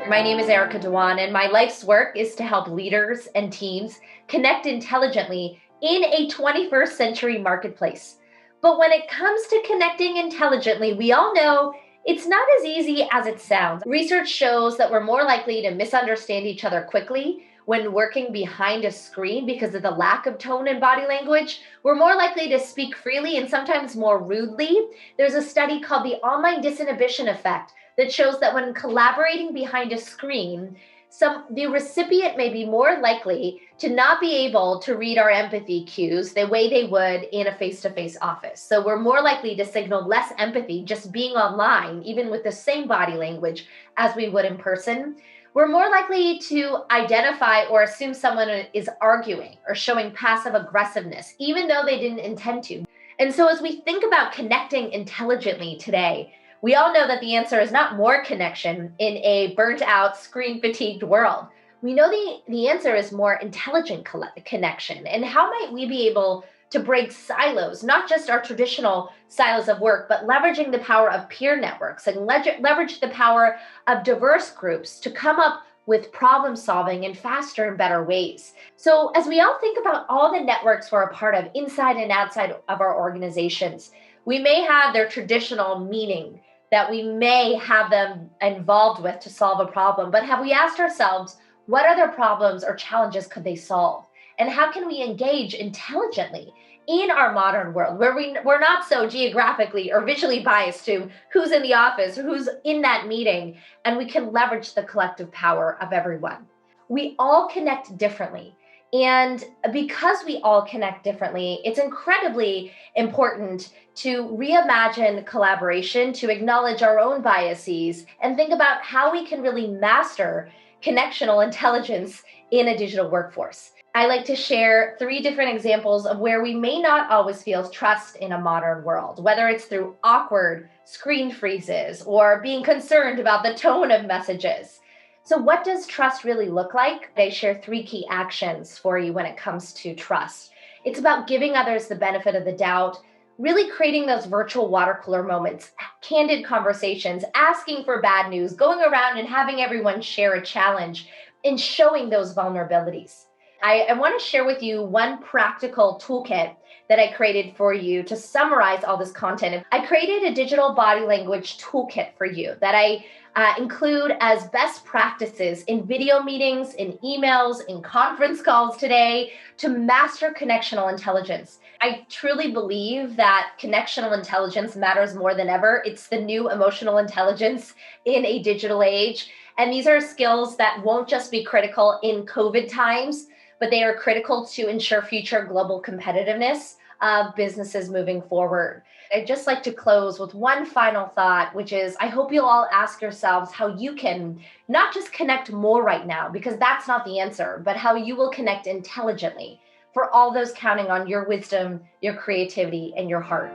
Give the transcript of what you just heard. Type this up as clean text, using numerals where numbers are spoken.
My name is Erica Dewan, and my life's work is to help leaders and teams connect intelligently in a 21st century marketplace. But when it comes to connecting intelligently, we all know it's not as easy as it sounds. Research shows that we're more likely to misunderstand each other quickly when working behind a screen because of the lack of tone and body language. We're more likely to speak freely and sometimes more rudely. There's a study called the online disinhibition effect that shows that when collaborating behind a screen, the recipient may be more likely to not be able to read our empathy cues the way they would in a face-to-face office. So we're more likely to signal less empathy just being online, even with the same body language as we would in person. We're more likely to identify or assume someone is arguing or showing passive aggressiveness, even though they didn't intend to. And so as we think about connecting intelligently today, we all know that the answer is not more connection in a burnt out, screen fatigued world. We know the answer is more intelligent connection. And how might we be able to break silos, not just our traditional silos of work, but leveraging the power of peer networks and leverage the power of diverse groups to come up with problem solving in faster and better ways. So as we all think about all the networks we're a part of inside and outside of our organizations, we may have their traditional meaning that we may have them involved with to solve a problem, but have we asked ourselves, what other problems or challenges could they solve? And how can we engage intelligently in our modern world where we're not so geographically or visually biased to who's in the office or who's in that meeting, and we can leverage the collective power of everyone? We all connect differently. And because we all connect differently, it's incredibly important to reimagine collaboration, to acknowledge our own biases, and think about how we can really master connectional intelligence in a digital workforce. I like to share 3 different examples of where we may not always feel trust in a modern world, whether it's through awkward screen freezes or being concerned about the tone of messages. So what does trust really look like? I share 3 key actions for you when it comes to trust. It's about giving others the benefit of the doubt, really creating those virtual water cooler moments, candid conversations, asking for bad news, going around and having everyone share a challenge, and showing those vulnerabilities. I want to share with you one practical toolkit that I created for you to summarize all this content. I created a digital body language toolkit for you that I include as best practices in video meetings, in emails, in conference calls today to master connectional intelligence. I truly believe that connectional intelligence matters more than ever. It's the new emotional intelligence in a digital age. And these are skills that won't just be critical in COVID times, but they are critical to ensure future global competitiveness of businesses moving forward. I'd just like to close with one final thought, which is I hope you'll all ask yourselves how you can not just connect more right now, because that's not the answer, but how you will connect intelligently for all those counting on your wisdom, your creativity, and your heart.